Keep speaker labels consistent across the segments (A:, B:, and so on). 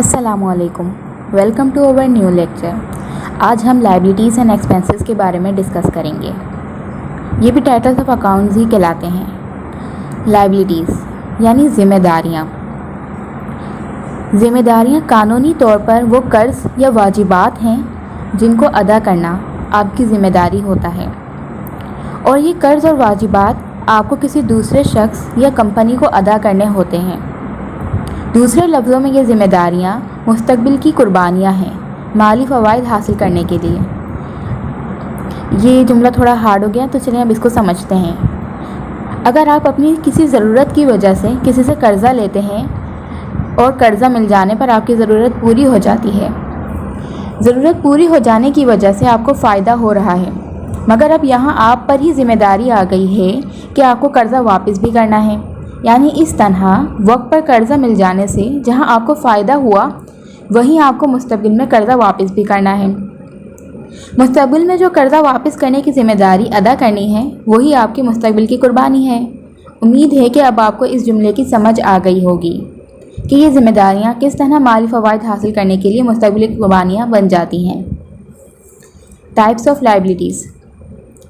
A: अस्सलामुअलैकुम, welcome to our new lecture. आज हम लायबिलिटीज़ एंड एक्सपेंसेस के बारे में डिस्कस करेंगे। ये भी टाइटल्स ऑफ अकाउंट्स ही कहलाते हैं। लायबिलिटीज़ यानी ज़िम्मेदारियाँ। ज़िम्मेदारियाँ कानूनी तौर पर वो कर्ज़ या वाजिबात हैं जिनको अदा करना आपकी ज़िम्मेदारी होता है, और ये कर्ज़ और वाजिबात आपको किसी दूसरे शख्स या कंपनी को अदा करने होते हैं। दूसरे लफ्ज़ों में ये ज़िम्मेदारियाँ मुस्तकबिल की कुर्बानियाँ हैं माली फ़वाइद हासिल करने के लिए। ये जुमला थोड़ा हार्ड हो गया, तो चलिए अब इसको समझते हैं। अगर आप अपनी किसी ज़रूरत की वजह से किसी से कर्ज़ा लेते हैं और कर्ज़ा मिल जाने पर आपकी ज़रूरत पूरी हो जाती है, ज़रूरत पूरी हो जाने की वजह से आपको फ़ायदा हो रहा है, मगर अब यहाँ आप पर ही ज़िम्मेदारी आ गई है कि आपको कर्ज़ा वापस भी करना है। यानी इस तरह वक्त पर कर्ज़ा मिल जाने से जहाँ आपको फ़ायदा हुआ, वहीं आपको मुस्तकबिल में कर्ज़ा वापस भी करना है। मुस्तकबिल में जो कर्ज़ा वापस करने की ज़िम्मेदारी अदा करनी है, वही आपकी मुस्तकबिल की कुर्बानी है। उम्मीद है कि अब आपको इस जुमले की समझ आ गई होगी कि ये ज़िम्मेदारियाँ किस तरह माली फ़वाइद हासिल करने के लिए मुस्तकबिल की कुर्बानियाँ बन जाती हैं। Types of liabilities.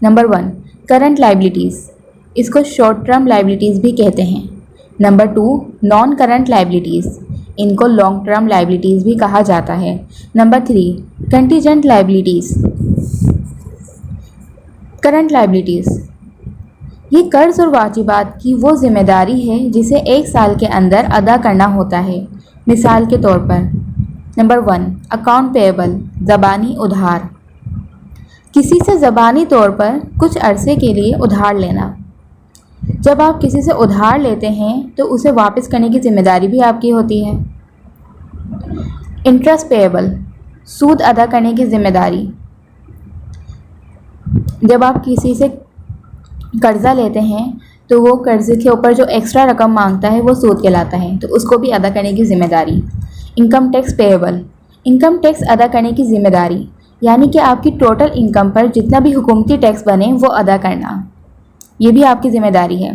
A: Number 1, current liabilities, इसको शॉर्ट टर्म लायबिलिटीज़ भी कहते हैं। नंबर 2, नॉन करंट लायबिलिटीज़, इनको लॉन्ग टर्म लायबिलिटीज़ भी कहा जाता है। Number 3, contingent liabilities. Current liabilities, ये कर्ज़ और वाजिबात की वो ज़िम्मेदारी है जिसे 1 साल के अंदर अदा करना होता है। मिसाल के तौर पर नंबर 1, अकाउंट पेएबल, ज़बानी उधार, किसी से ज़बानी तौर पर कुछ अरसे के लिए उधार लेना। जब आप किसी से उधार लेते हैं तो उसे वापस करने की ज़िम्मेदारी भी आपकी होती है। इंटरेस्ट पेएबल, सूद अदा करने की ज़िम्मेदारी, जब आप किसी से कर्ज़ा लेते हैं तो वो कर्ज़े के ऊपर जो एक्स्ट्रा रकम मांगता है वो सूद कहलाता है, तो उसको भी अदा करने की ज़िम्मेदारी। Income tax payable, income tax अदा करने की ज़िम्मेदारी, यानी कि आपकी टोटल इनकम पर जितना भी हुकूमती टैक्स बने वो अदा करना, ये भी आपकी ज़िम्मेदारी है।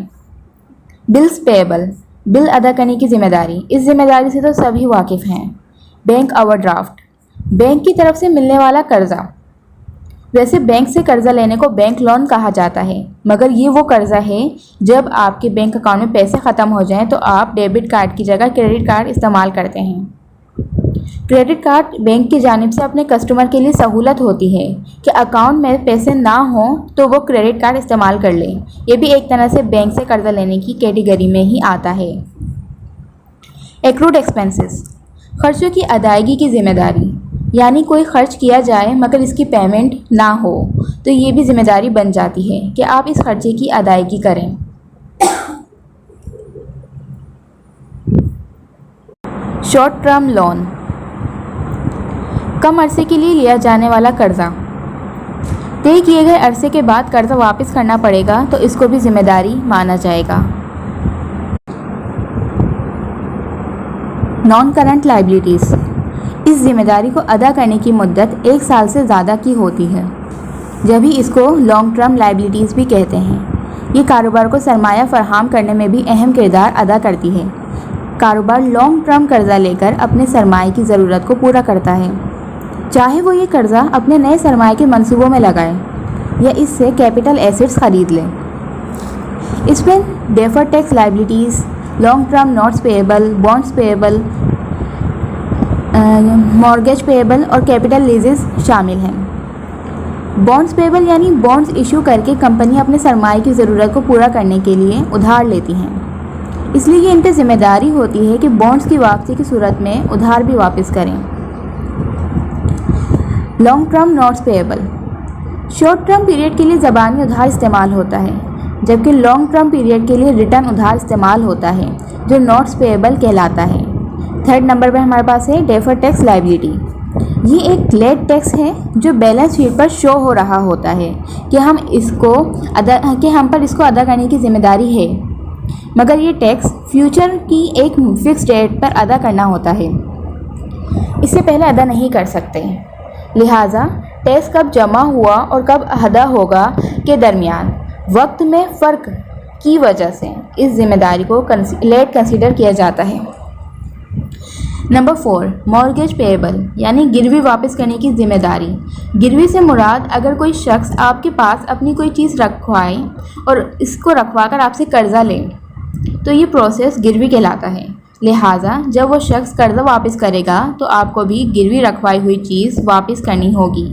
A: बिल्स पेएबल, बिल अदा करने की ज़िम्मेदारी, इस ज़िम्मेदारी से तो सभी वाकिफ़ हैं। बैंक ओवरड्राफ्ट, बैंक की तरफ से मिलने वाला कर्ज़ा। वैसे बैंक से कर्ज़ा लेने को बैंक लोन कहा जाता है, मगर ये वो कर्ज़ा है जब आपके बैंक अकाउंट में पैसे ख़त्म हो जाएं तो आप डेबिट कार्ड की जगह क्रेडिट कार्ड इस्तेमाल करते हैं। क्रेडिट कार्ड बैंक की जानिब से अपने कस्टमर के लिए सहूलत होती है कि अकाउंट में पैसे ना हों तो वो क्रेडिट कार्ड इस्तेमाल कर लें। ये भी एक तरह से बैंक से कर्ज़ा लेने की कैटेगरी में ही आता है। एक्रूड एक्सपेंसेस, खर्चों की अदायगी की ज़िम्मेदारी, यानी कोई खर्च किया जाए मगर इसकी पेमेंट ना हो तो ये भी ज़िम्मेदारी बन जाती है कि आप इस खर्चे की अदायगी करें। शॉर्ट टर्म लोन, कम अरसे के लिए लिया जाने वाला कर्ज़ा, तय किए गए अरसे के बाद कर्ज़ा वापस करना पड़ेगा तो इसको भी ज़िम्मेदारी माना जाएगा। नॉन करंट लायबिलिटीज़, इस ज़िम्मेदारी को अदा करने की मुद्दत 1 साल से ज़्यादा की होती है, जब भी इसको लॉन्ग टर्म लायबिलिटीज़ भी कहते हैं। ये कारोबार को सरमाया फराहम करने में भी अहम किरदार अदा करती है। कारोबार लॉन्ग टर्म कर्ज़ा लेकर अपने सरमाए की ज़रूरत को पूरा करता है, चाहे वो ये कर्ज़ा अपने नए सरमाए के मंसूबों में लगाए या इससे कैपिटल एसेट्स ख़रीद लें। इसमें deferred tax liabilities, long term notes payable, bonds payable, mortgage payable और कैपिटल लीजेस शामिल हैं। बॉन्ड्स पेएबल यानी बॉन्ड्स इशू करके कंपनी अपने सरमाए की ज़रूरत को पूरा करने के लिए उधार लेती हैं, इसलिए इन पर ज़िम्मेदारी होती है कि बॉन्ड्स की वापसी की सूरत में उधार भी वापस करें। Long term notes payable, short term period के लिए ज़बानी उधार इस्तेमाल होता है, जबकि लॉन्ग टर्म पीरियड के लिए रिटर्न उधार इस्तेमाल होता है जो नोट्स पेएबल कहलाता है। 3rd नंबर पर हमारे पास है डेफर्ड टैक्स लायबिलिटी। ये एक लेट टैक्स है जो बैलेंस शीट पर शो हो रहा होता है कि हम पर इसको अदा करने की ज़िम्मेदारी है, मगर ये टैक्स फ्यूचर की एक फिक्स डेट पर अदा करना होता है, इससे पहले अदा नहीं कर सकते। लिहाजा टैक्स कब जमा हुआ और कब अदा होगा के दरमियान वक्त में फ़र्क की वजह से इस ज़िम्मेदारी को लेट कंसीडर किया जाता है। नंबर 4, मॉर्गेज पेएबल यानी गिरवी वापस करने की जिम्मेदारी। गिरवी से मुराद अगर कोई शख्स आपके पास अपनी कोई चीज़ रखवाए और इसको रखवाकर आपसे कर्ज़ा ले तो ये प्रोसेस गिरवी कहलाता है। लिहाजा जब वो शख्स कर्ज़ा वापस करेगा तो आपको भी गिरवी रखवाई हुई चीज़ वापस करनी होगी।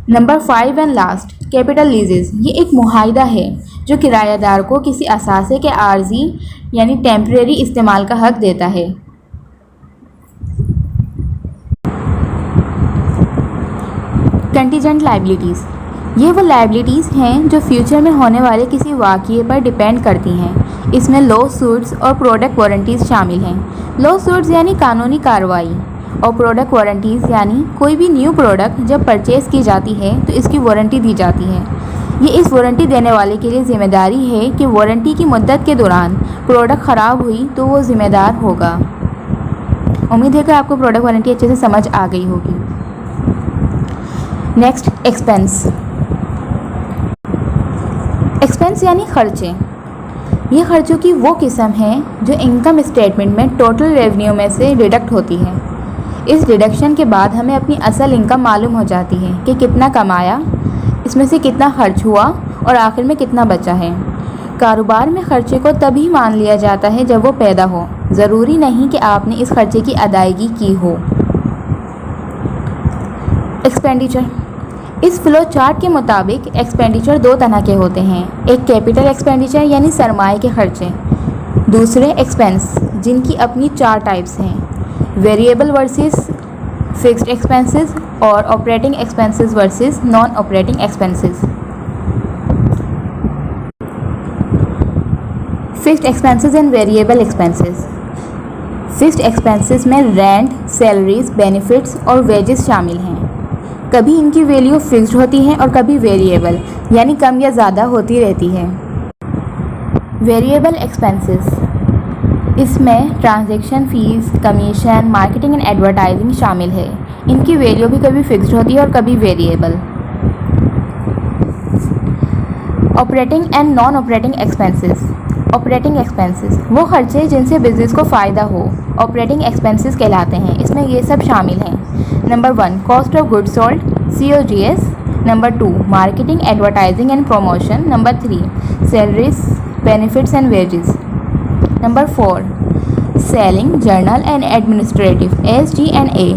A: Number 5 and last, capital लीजेस। ये एक मुआहदा है जो किराएदार को किसी असासे के आर्जी यानी टेम्परेरी इस्तेमाल का हक देता है। कंटीजेंट लाइबिलिटीज़, ये वो लाइबिलिटीज़ हैं जो फ्यूचर में होने वाले किसी वाक़ये पर डिपेंड करती हैं। इसमें लॉ सूट्स और प्रोडक्ट वारंटीज़ शामिल हैं। लॉ सूट्स यानी कानूनी कार्रवाई और प्रोडक्ट वारंटीज़ यानी कोई भी न्यू प्रोडक्ट जब परचेज़ की जाती है तो इसकी वारंटी दी जाती है। ये इस वारंटी देने वाले के लिए ज़िम्मेदारी है कि वारंटी की मुद्दत के दौरान प्रोडक्ट ख़राब हुई तो वो ज़िम्मेदार होगा। उम्मीद है कि आपको प्रोडक्ट वारंटी अच्छे से समझ आ गई होगी। Next, expense. एक्सपेंस यानी खर्चे। ये खर्चों की वो किस्म है जो इनकम स्टेटमेंट में टोटल रेवेन्यू में से डिडक्ट होती है। इस डिडक्शन के बाद हमें अपनी असल इनकम मालूम हो जाती है कि कितना कमाया, इसमें से कितना खर्च हुआ और आखिर में कितना बचा है। कारोबार में खर्चे को तभी मान लिया जाता है जब वो पैदा हो, ज़रूरी नहीं कि आपने इस खर्चे की अदायगी की हो। एक्सपेंडिचर। इस फ्लो चार्ट के मुताबिक एक्सपेंडिचर दो तरह के होते हैं। एक कैपिटल एक्सपेंडिचर यानी सरमाए के खर्चे, दूसरे एक्सपेंस जिनकी अपनी 4 टाइप्स हैं, वेरिएबल वर्सेस फिक्स्ड एक्सपेंसेस और operating expenses versus non operating expenses. Fixed expenses and variable expenses. Fixed expenses में रेंट, सैलरीज, बेनिफिट्स और वेजेस शामिल हैं। कभी इनकी वैल्यू फिक्स्ड होती है और कभी वेरिएबल यानी कम या ज़्यादा होती रहती है। वेरिएबल एक्सपेंसेस, इसमें transaction fees, commission, marketing and advertising शामिल है। इनकी वैल्यू भी कभी फिक्स्ड होती है और कभी variable. Operating and non operating expenses. Operating expenses वो खर्चे जिनसे बिजनेस को फ़ायदा हो, ऑपरेटिंग एक्सपेंसेस कहलाते हैं। इसमें ये सब शामिल हैं। Number 1, cost of goods sold, COGS। Number 2, marketing, advertising and promotion. Number 3, salaries, benefits and wages. Number 4, selling, journal and administrative, SG&A।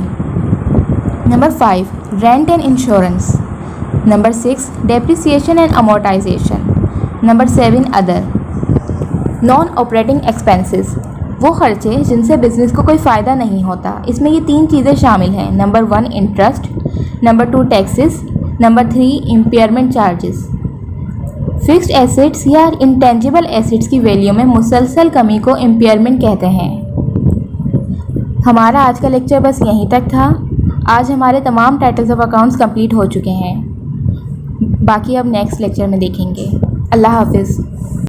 A: Number 5, rent and insurance. Number 6, depreciation and amortisation. Number 7, other. Non operating expenses वो खर्चे जिनसे business को कोई फ़ायदा नहीं होता। इसमें ये 3 चीज़ें शामिल हैं। Number 1, interest. Number 2, taxes. Number 3, impairment charges. Fixed assets या इंटेंजिबल एसेट्स की वैल्यू में मुसलसल कमी को इम्पेयरमेंट कहते हैं। हमारा आज का लेक्चर बस यहीं तक था। आज हमारे तमाम टाइटल्स ऑफ अकाउंट्स कंप्लीट हो चुके हैं। बाकी अब नेक्स्ट लेक्चर में देखेंगे। अल्लाह हाफिज़।